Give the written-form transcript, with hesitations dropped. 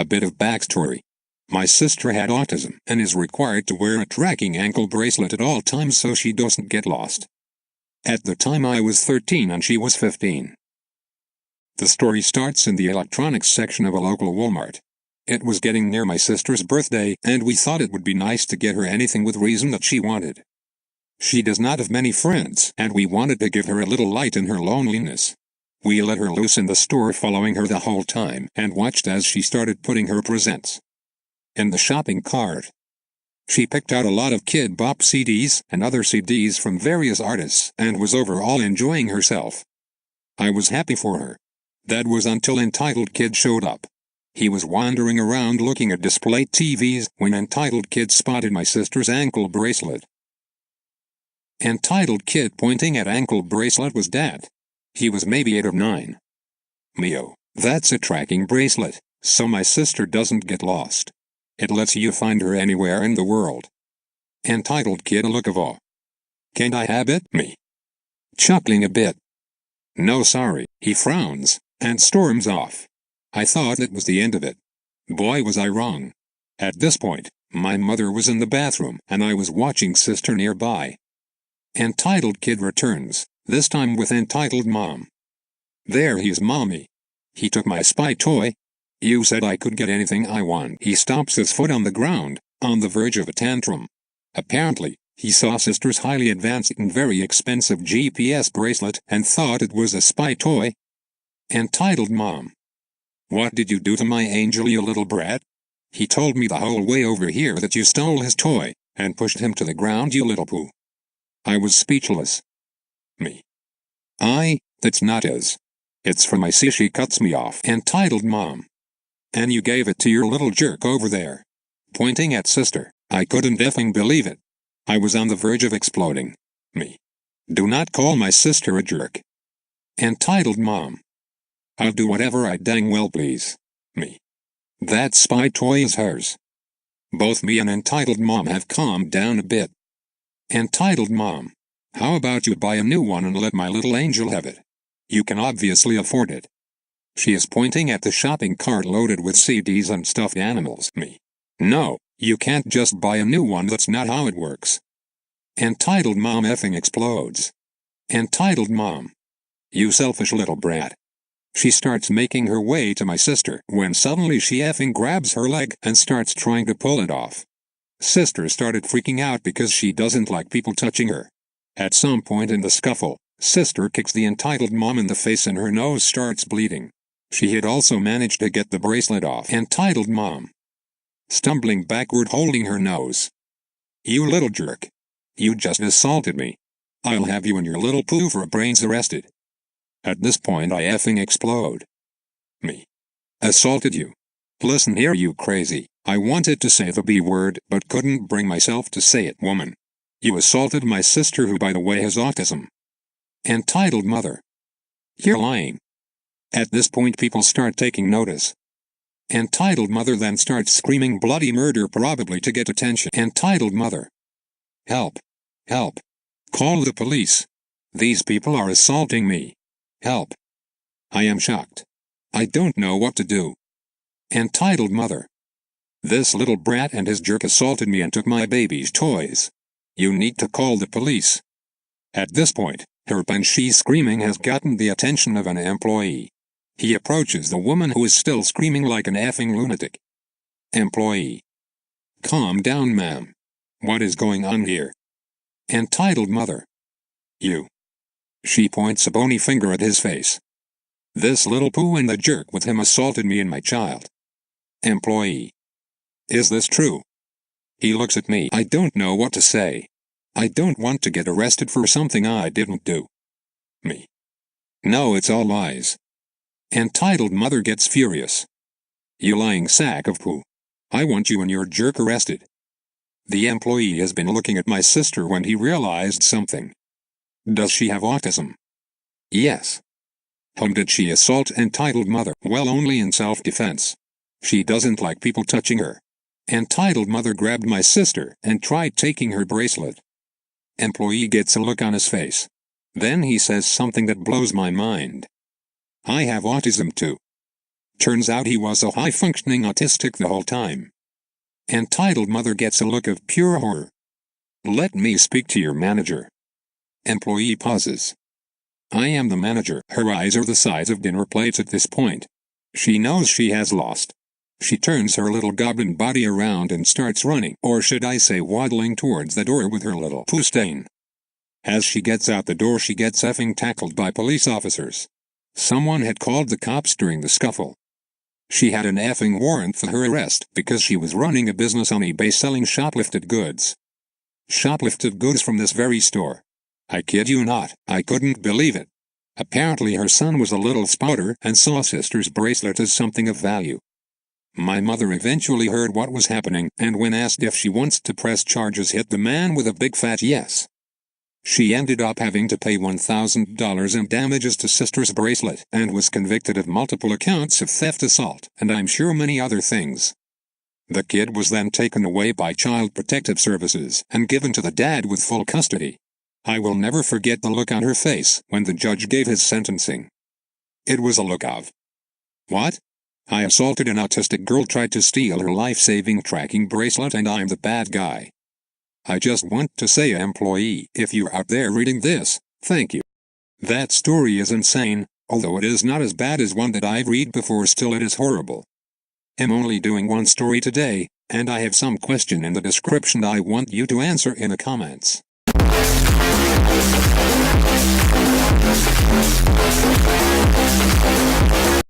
A bit of backstory. My sister had autism and is required to wear a tracking ankle bracelet at all times so she doesn't get lost. At the time I was 13 and she was 15. The story starts in the electronics section of a local Walmart. It was getting near my sister's birthday, and we thought it would be nice to get her anything with reason that she wanted. She does not have many friends, and we wanted to give her a little light in her loneliness. We let her loose in the store, following her the whole time, and watched as she started putting her presents in the shopping cart. She picked out a lot of Kid Bop CDs and other CDs from various artists and was overall enjoying herself. I was happy for her. That was until Entitled Kid showed up. He was wandering around looking at display TVs when Entitled Kid spotted my sister's ankle bracelet. Entitled Kid pointing at ankle bracelet was Dad. He was maybe 8 or 9. Mio, that's a tracking bracelet, so my sister doesn't get lost. It lets you find her anywhere in the world. Entitled Kid a look of awe. Can't I have it? Me. Chuckling a bit. No sorry, he frowns, and storms off. I thought it was the end of it. Boy was I wrong. At this point, my mother was in the bathroom and I was watching sister nearby. Entitled Kid returns, this time with Entitled Mom. There he's Mommy. He took my spy toy. You said I could get anything I want. He stomps his foot on the ground, on the verge of a tantrum. Apparently, he saw sister's highly advanced and very expensive GPS bracelet and thought it was a spy toy. Entitled Mom. What did you do to my angel, you little brat? He told me the whole way over here that you stole his toy and pushed him to the ground, you little poo. I was speechless. Me. That's not his. It's from my see. She cuts me off. Entitled Mom. And you gave it to your little jerk over there. Pointing at sister. I couldn't effing believe it. I was on the verge of exploding. Me. Do not call my sister a jerk. Entitled Mom. I'll do whatever I dang well please. Me. That spy toy is hers. Both me and Entitled Mom have calmed down a bit. Entitled Mom. How about you buy a new one and let my little angel have it? You can obviously afford it. She is pointing at the shopping cart loaded with CDs and stuffed animals. Me. No, you can't just buy a new one, that's not how it works. Entitled Mom effing explodes. Entitled Mom. You selfish little brat. She starts making her way to my sister when suddenly she effing grabs her leg and starts trying to pull it off. Sister started freaking out because she doesn't like people touching her. At some point in the scuffle, sister kicks the Entitled Mom in the face and her nose starts bleeding. She had also managed to get the bracelet off. Entitled Mom. Stumbling backward holding her nose. You little jerk. You just assaulted me. I'll have you and your little poo for brains arrested. At this point I effing explode. Me. Assaulted you. Listen here you crazy. I wanted to say the B word but couldn't bring myself to say it, woman. You assaulted my sister who by the way has autism. Entitled Mother. You're lying. At this point people start taking notice. Entitled Mother then starts screaming bloody murder probably to get attention. Entitled Mother. Help. Help. Call the police. These people are assaulting me. Help. I am shocked. I don't know what to do. Entitled Mother. This little brat and his jerk assaulted me and took my baby's toys. You need to call the police. At this point, her banshee screaming has gotten the attention of an employee. He approaches the woman who is still screaming like an effing lunatic. Employee. Calm down, ma'am. What is going on here? Entitled Mother. You. She points a bony finger at his face. This little poo and the jerk with him assaulted me and my child. Employee. Is this true? He looks at me. I don't know what to say. I don't want to get arrested for something I didn't do. Me. No, it's all lies. Entitled Mother gets furious. You lying sack of poo. I want you and your jerk arrested. The employee has been looking at my sister when he realized something. Does she have autism? Yes. Whom did she assault? Entitled Mother. Well, only in self-defense. She doesn't like people touching her. Entitled Mother grabbed my sister and tried taking her bracelet. Employee gets a look on his face. Then he says something that blows my mind. I have autism too. Turns out he was a high-functioning autistic the whole time. Entitled mother gets a look of pure horror. Let me speak to your manager. Employee pauses. I am the manager. Her eyes are the size of dinner plates at this point. She knows she has lost. She turns her little goblin body around and starts running, or should I say waddling towards the door with her little poo stain. As she gets out the door, she gets effing tackled by police officers. Someone had called the cops during the scuffle. She had an effing warrant for her arrest because she was running a business on eBay selling shoplifted goods. Shoplifted goods from this very store. I kid you not, I couldn't believe it. Apparently her son was a little spotter and saw sister's bracelet as something of value. My mother eventually heard what was happening, and when asked if she wants to press charges, hit the man with a big fat yes. She ended up having to pay $1,000 in damages to sister's bracelet, and was convicted of multiple accounts of theft, assault, and I'm sure many other things. The kid was then taken away by Child Protective Services and given to the dad with full custody. I will never forget the look on her face when the judge gave his sentencing. It was a look of, "What? I assaulted an autistic girl, tried to steal her life-saving tracking bracelet, and I'm the bad guy." I just want to say, employee, if you're out there reading this, thank you. That story is insane, although it is not as bad as one that I've read before, still it is horrible. I'm only doing one story today, and I have some question in the description I want you to answer in the comments.